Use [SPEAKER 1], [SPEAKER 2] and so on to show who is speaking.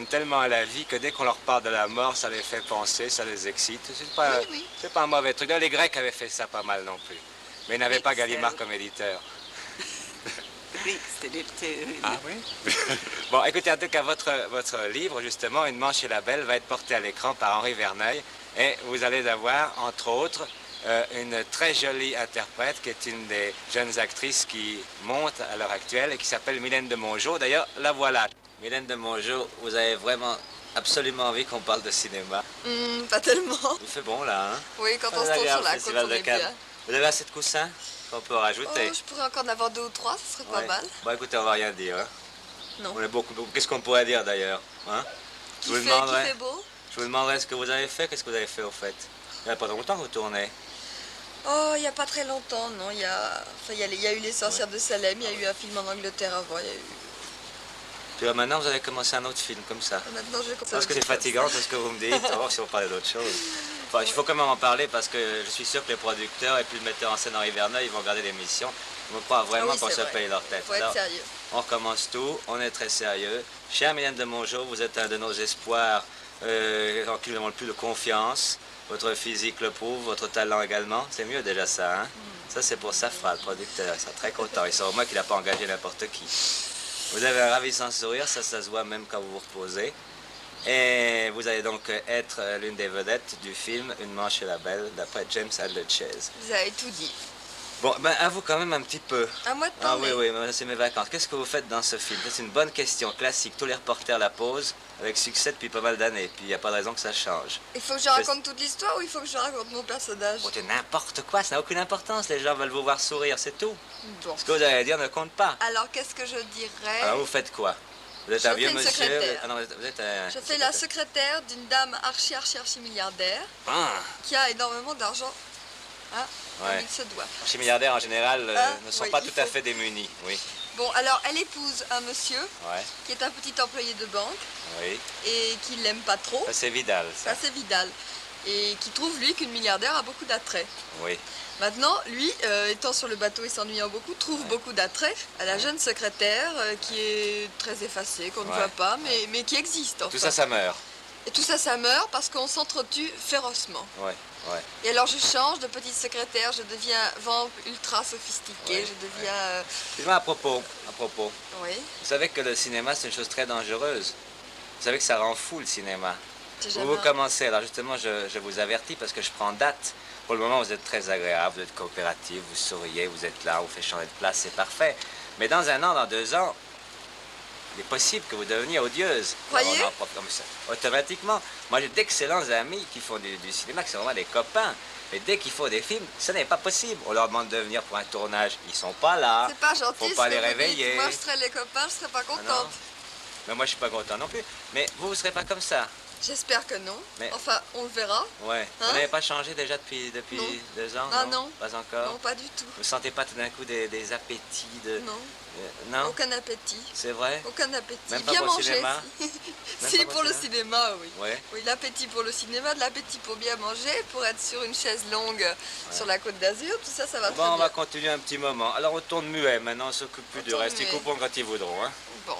[SPEAKER 1] tellement à la vie que dès qu'on leur parle de la mort, ça les fait penser, ça les excite.
[SPEAKER 2] Oui, oui.
[SPEAKER 1] C'est pas un mauvais truc. Là, les Grecs avaient fait ça pas mal non plus. Mais ils n'avaient
[SPEAKER 2] Oui,
[SPEAKER 1] pas Gallimard comme éditeur.
[SPEAKER 2] Oui, c'était...
[SPEAKER 1] Ah oui? Bon, écoutez, en tout cas, votre livre, justement, Une manche et la belle, va être porté à l'écran par Henri Verneuil. Et vous allez avoir, entre autres, une très jolie interprète qui est une des jeunes actrices qui monte à l'heure actuelle et qui s'appelle Mylène de Mongeau. D'ailleurs, la voilà. Mylène de Mongeau, vous avez vraiment absolument envie qu'on parle de cinéma.
[SPEAKER 2] Pas tellement.
[SPEAKER 1] Il fait bon là, hein?
[SPEAKER 2] Oui, quand on se trouve sur la côte, on est bien.
[SPEAKER 1] Vous avez assez de coussins qu'on peut rajouter?
[SPEAKER 2] Oh, je pourrais encore en avoir 2 ou 3, ce serait pas mal.
[SPEAKER 1] Bon, écoutez, on va rien dire. Hein?
[SPEAKER 2] Non.
[SPEAKER 1] On est beaucoup. Qu'est-ce qu'on pourrait dire d'ailleurs? Hein?
[SPEAKER 2] Qui fait beau?
[SPEAKER 1] Je vous demanderai ce que vous avez fait. Qu'est-ce que vous avez fait au fait? Il n'y a pas longtemps que vous tournez.
[SPEAKER 2] Oh, il n'y a pas très longtemps, non. Il y a eu Les Sorcières de Salem, il y a eu un film en Angleterre avant, il y a eu...
[SPEAKER 1] Puis là, maintenant, vous avez commencé un autre film comme ça.
[SPEAKER 2] Maintenant, je vais commencer.
[SPEAKER 1] Parce que c'est fatigant, tout ce que vous me dites. On va voir si on parlait d'autre chose. Enfin, il faut quand même en parler parce que je suis sûr que les producteurs et puis le metteur en scène Henri Verneuil, ils vont regarder l'émission. Je me crois vraiment qu'on se paye leur tête.
[SPEAKER 2] Il faut être sérieux.
[SPEAKER 1] On recommence tout, on est très sérieux. Chère Mylène de Mongeau, vous êtes un de nos espoirs en qui nous demande plus de confiance. Votre physique le prouve, votre talent également. C'est mieux déjà ça, hein? Ça, c'est pour Safra, le producteur. Ils sont très contents. Ils sont au moins qu'il n'a pas engagé n'importe qui. Vous avez un ravissant sourire, ça se voit même quand vous vous reposez. Et vous allez donc être l'une des vedettes du film Une manche et la belle, d'après James Hadley-Chase.
[SPEAKER 2] Vous avez tout dit.
[SPEAKER 1] Bon, ben à vous quand même un petit peu.
[SPEAKER 2] À moi de
[SPEAKER 1] Ah
[SPEAKER 2] parler.
[SPEAKER 1] oui, c'est mes vacances. Qu'est-ce que vous faites dans ce film? C'est une bonne question, classique. Tous les reporters la posent, avec succès depuis pas mal d'années. Puis il n'y a pas de raison que ça change.
[SPEAKER 2] Il faut que je raconte toute l'histoire ou il faut que je raconte mon personnage?
[SPEAKER 1] Oh, c'est n'importe quoi, ça n'a aucune importance. Les gens veulent vous voir sourire, c'est tout.
[SPEAKER 2] Bon.
[SPEAKER 1] Ce que vous allez dire ne compte pas.
[SPEAKER 2] Alors, qu'est-ce que je dirais?
[SPEAKER 1] Alors vous faites quoi? Vous êtes un vieux monsieur?
[SPEAKER 2] Secrétaire.
[SPEAKER 1] Ah non, vous êtes un...
[SPEAKER 2] Je fais la secrétaire d'une dame archi milliardaire qui a énormément d'argent. Hein, comme il se doit.
[SPEAKER 1] Les milliardaires en général ne sont pas tout à fait démunis, oui.
[SPEAKER 2] Bon, alors elle épouse un monsieur qui est un petit employé de banque et qui l'aime pas trop.
[SPEAKER 1] Ça c'est Vidal, ça.
[SPEAKER 2] Ça c'est Vidal. Et qui trouve lui qu'une milliardaire a beaucoup d'attrait.
[SPEAKER 1] Oui.
[SPEAKER 2] Maintenant, lui, étant sur le bateau et s'ennuyant beaucoup, trouve beaucoup d'attrait à la jeune secrétaire qui est très effacée, qu'on ne voit pas, mais qui existe. Enfin.
[SPEAKER 1] Tout ça, ça meurt.
[SPEAKER 2] Et tout ça, ça meurt parce qu'on s'entretue férocement.
[SPEAKER 1] Ouais.
[SPEAKER 2] Et alors je change de petite secrétaire, je deviens vamp ultra sophistiquée, je deviens...
[SPEAKER 1] Dis-moi à propos.
[SPEAKER 2] Oui.
[SPEAKER 1] Vous savez que le cinéma, c'est une chose très dangereuse. Vous savez que ça rend fou, le cinéma. Vous commencez, alors justement, je vous avertis parce que je prends date. Pour le moment, vous êtes très agréable, vous êtes coopératif, vous souriez, vous êtes là, on vous fait changer de place, c'est parfait. Mais dans 1 an, dans 2 ans, il est possible que vous deveniez odieuse.
[SPEAKER 2] Croyez?
[SPEAKER 1] Automatiquement. Moi, j'ai d'excellents amis qui font du cinéma, qui sont vraiment des copains. Mais dès qu'ils font des films, ce n'est pas possible. On leur demande de venir pour un tournage. Ils sont pas là.
[SPEAKER 2] C'est pas gentil.
[SPEAKER 1] Faut pas les réveiller.
[SPEAKER 2] Moi, je serais les copains, je serais pas contente.
[SPEAKER 1] Mais moi, je suis pas content non plus. Mais vous serez pas comme ça.
[SPEAKER 2] J'espère que non. Mais... Enfin, on le verra.
[SPEAKER 1] Ouais. Hein? Vous n'avez pas changé déjà depuis 2 ans?
[SPEAKER 2] Ah non.
[SPEAKER 1] Pas encore?
[SPEAKER 2] Non, pas du tout.
[SPEAKER 1] Vous sentez pas tout d'un coup des appétits de...
[SPEAKER 2] Non.
[SPEAKER 1] Non?
[SPEAKER 2] Aucun appétit.
[SPEAKER 1] C'est vrai?
[SPEAKER 2] Aucun appétit.
[SPEAKER 1] Même pas
[SPEAKER 2] bien
[SPEAKER 1] pour
[SPEAKER 2] manger.
[SPEAKER 1] Le cinéma?
[SPEAKER 2] Si, pour le cinéma, oui.
[SPEAKER 1] Ouais.
[SPEAKER 2] Oui, l'appétit pour le cinéma, de l'appétit pour bien manger, pour être sur une chaise longue sur la Côte d'Azur, tout ça, ça va très bien.
[SPEAKER 1] On va continuer un petit moment. Alors on tourne muet, maintenant on s'occupe plus du reste. Ils couperont quand ils voudront. Hein?
[SPEAKER 2] Bon.